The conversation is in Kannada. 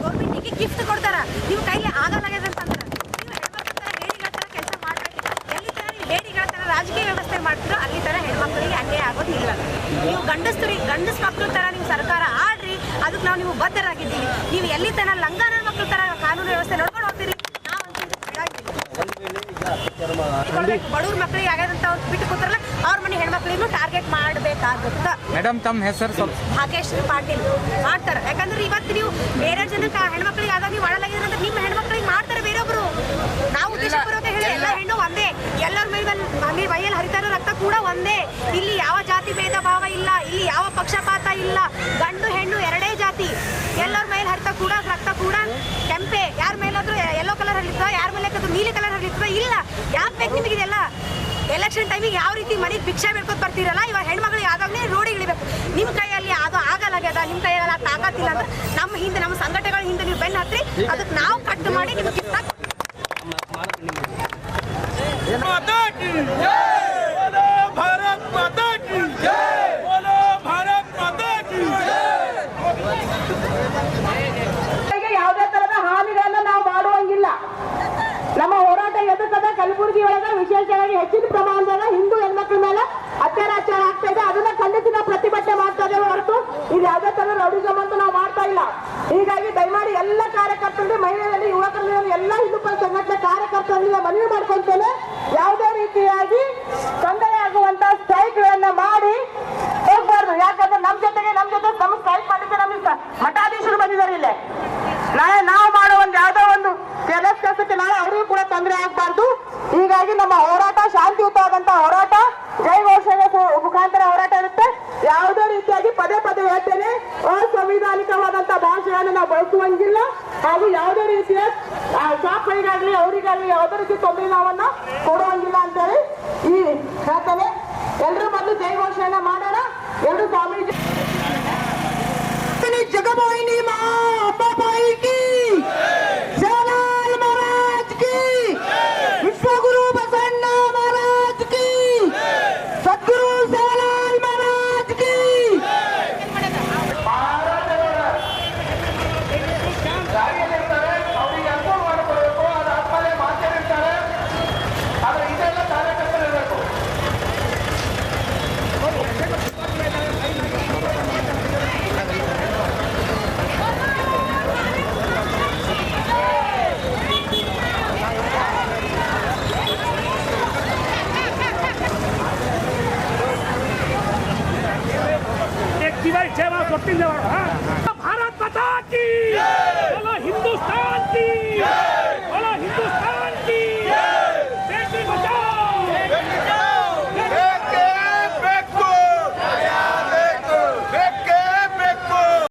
ಗೌರ್ಮೆಂಟಿಗೆ ಗಿಫ್ಟ್ ಕೊಡ್ತಾರ, ನೀವು ಕೈಲಿ ಆಗಲಾಗ್ಯದ ಅಂತಂದ್ರೆ ನೀವು ಹೆಣ್ಮಕ್ಳ ಥರ ಹೇಡಿಗಳ ಥರ ಕೆಲಸ ಮಾಡಬೇಡಿ. ಎಲ್ಲಿ ಥರ ನೀವು ಹೇಡಿಗಳ ಥರ ರಾಜಕೀಯ ವ್ಯವಸ್ಥೆ ಮಾಡ್ತೀರೋ ಅಲ್ಲಿ ಥರ ಹೆಣ್ಮಕ್ಳಿಗೆ ಅನ್ಯಾಯ ಆಗೋದಿಲ್ಲ. ನೀವು ಗಂಡಸ್ ಮಕ್ಳ ಥರ ನೀವು ಸರ್ಕಾರ ಆಡ್ರಿ, ಅದಕ್ಕೆ ನಾವು ನೀವು ಬದ್ಧರಾಗಿದ್ದೀವಿ. ನೀವು ಎಲ್ಲಿ ತನ ಲಂಗಾನ ಮಕ್ಳ ಥರ ಕಾನೂನು ವ್ಯವಸ್ಥೆ ನೋಡ್ಕೊಂಡು ಹೋಗ್ತೀರಿ, ನಾವು ಬಡವ್ರ ಮಕ್ಕಳಿಗೆ ಆಗದಂತ ಬಿಟ್ಟು ಕೂತಾರಲ್ಲ ಅವ್ರ ಮನೆ ಹೆಣ್ಮಕ್ಳಿಗೂ ಟಾರ್ಗೆಟ್ ಮಾಡಬೇಕಾಗುತ್ತ. ಮೇಡಮ್ ತಮ್ಮ ಹೆಸರು ಸ್ವಲ್ಪ ಭಾಗ್ಯೇಶ್ ಪಾಟೀಲ್ ಮಾಡ್ತಾರೆ. ಯಾಕಂದ್ರೆ ಇವತ್ತು ನೀವು ಬೇರೆ ಜನಕ್ಕೆ ಹೆಣ್ಮಕ್ಳಿಗೆ ಆದಾಗ ನೀವು ಒಳಲಾಗಿದ್ರೆ ನಿಮ್ಮ ಹೆಣ್ಮಕ್ಳಿಗೆ ಮಾಡ್ತಾರೆ ಬೇರೊಬ್ರು. ನಾವು ಉದ್ದೇಶಪೂರ್ವಕ ಹೇಳಿ ಎಲ್ಲ ಹೆಣ್ಣು ಒಂದೇ, ಎಲ್ಲರ ಮೈಯಲ್ಲಿ ಹರಿತಾ ಇರೋ ರಕ್ತ ಕೂಡ ಒಂದೇ. ಇಲ್ಲಿ ಯಾವ ಜಾತಿ ಭೇದ ಭಾವ ಇಲ್ಲ, ಇಲ್ಲಿ ಯಾವ ಪಕ್ಷಪಾತ ಇಲ್ಲ. ಗಂಡು ಹೆಣ್ಣು ಎರಡೇ ಜಾತಿ, ಎಲ್ಲರ ಮೇಲೆ ಹರಿತಾ ಕೂಡ ರಕ್ತ ಕೂಡ ಕೆಂಪೆ. ಯಾರ ಮೇಲಾದ್ರೂ ಯೆಲ್ಲೋ ಕಲರ್ ಹರಿತದ, ಯಾರ ಮೇಲೆ ನೀಲಿ ಕಲರ್ ಹರಿತದ ಇಲ್ಲ. ಯಾಕೆ ಬೇಕು ನಿಮಗಿದೆಲ್ಲ? ಎಲೆಕ್ಷನ್ ಟೈಮಿಗೆ ಯಾವ ರೀತಿ ಮನೆಗೆ ಭಿಕ್ಷೆ ಬೇಡ್ಕೊತ ಬರ್ತೀರಲ್ಲ, ಇವಾಗ ಹೆಣ್ಮಕ್ಳಿಗೆ ಆದಾಗಲೇ ರೋಡಿಗೆ ಇಳಿಬೇಕು. ನಿಮ್ಮ ಕೈಯಲ್ಲಿ ಅದು ಆಗಲಾಗ್ಯದ, ನಿಮ್ಮ ಕೈಯಲ್ಲಿ ತಾಕತ್ತಿಲ್ಲ ಅಂದ್ರೆ ನಮ್ಮ ಹಿಂದೆ ನಮ್ಮ ಸಂಘಟನೆಗಳ ಹಿಂದೆ ನೀವು ಬೆನ್ನು ಹತ್ತಿ ಅದಕ್ಕೆ ನಾವು ಕಟ್ಟು ಮಾಡಿ ನಿಮ್ಗೆ ಯಾವುದೇ ತರದ ಹಾನಿಗಳನ್ನ ನಾವು ಮಾಡುವಂಗಿಲ್ಲ. ನಮ್ಮ ಹೋರಾಟ ಎದುಕದ ಕಲಬುರಗಿ ಒಳಗ ವಿಶೇಷವಾಗಿ ಹೆಚ್ಚಿನ ಪ್ರಮಾಣದಾಗ ಹಿಂದೂ ಹೆಣ್ಮಕ್ಳ ಮೇಲೆ ಅತ್ಯಾಚಾರ ಆಗ್ತಾ ಇದೆ. ಅದನ್ನ ಖಂಡಿಸಿ ನಾವು ಪ್ರತಿಭಟನೆ ಮಾಡ್ತಾ ಇದ್ದೇವೆ ಹೊರತು ಇದು ಯಾವುದೇ ತರ ರೌಡಿಸಮ್ ಅಂತ ನಾವು ಮಾಡ್ತಾ ಇಲ್ಲ. ಹೀಗಾಗಿ ದಯಮಾಡಿ ಎಲ್ಲ ಕಾರ್ಯಕರ್ತರಿಗೆ, ಮಹಿಳೆಯರಲ್ಲಿ, ಯುವಕರಲ್ಲಿ, ಎಲ್ಲ ಹಿಂದೂ ಪರ ಸಂಘಟನೆ ಕಾರ್ಯಕರ್ತರಲ್ಲಿ ಮನವಿ ಮಾಡ್ಕೊಂತೇನೆ, ಯಾವುದೇ ರೀತಿಯಾಗಿ ತೊಂದರೆ ಆಗುವಂತ ಸ್ಟ್ರೈಕ್ ಗಳನ್ನ ಮಾಡಿ ಹೋಗ್ಬಾರ್ದು. ಯಾಕಂದ್ರೆ ನಮ್ಮ ಜೊತೆ ನಮ್ಮ ಸ್ಟ್ರೈಕ್ ಮಾಡಿದ್ರೆ ನಮಗೆ ಮಠಾಧೀಶರು ಬಂದಿದ್ದಾರೆ ಇಲ್ಲೇ. ನಾಳೆ ನಾವು ಮಾಡೋ ಒಂದು ಯಾವುದೋ ಒಂದು ಕೆಲಸಕ್ಕೆ ನಾಳೆ ಅವರಿಗೂ ಕೂಡ ತೊಂದರೆ ಆಗ್ಬಾರ್ದು. ಹೀಗಾಗಿ ನಮ್ಮ ಹೋರಾಟ ಶಾಂತಿಯುತವಾದಂತಹ ಹೋರಾಟ, ಜೈ ಘೋಷಣೆ ಮುಖಾಂತರ ಹೋರಾಟ ಇರುತ್ತೆ. ಯಾವುದೇ ರೀತಿಯಾಗಿ ಪದೇ ಪದೇ ಹೇಳ್ತೇನೆ, ಅಸಂವಿಧಾನಿಕವಾದಂತಹ ಭಾಷೆಯನ್ನು ನಾವು ಬಳಸುವಂಗಿಲ್ಲ. ಹಾಗೂ ಯಾವುದೇ ರೀತಿಯ ಶಾಪಗಳಿಗಾಗ್ಲಿ ಅವರಿಗಾಗ್ಲಿ ಯಾವುದೇ ರೀತಿ ತೊಂದರೆ ನಾವನ್ನ ಕೊಡುವಂಗಿಲ್ಲ ಅಂತೇಳಿ ಈ ಹೇಳ್ತೇನೆ. ಎಲ್ಲರೂ ಮೊದಲು ಜೈ ಘೋಷಣೆ ಮಾಡೋಣ. ಎರಡು ಸ್ವಾಮೀಜಿ ಜಗಮೋಹಿನಿ ಮಾ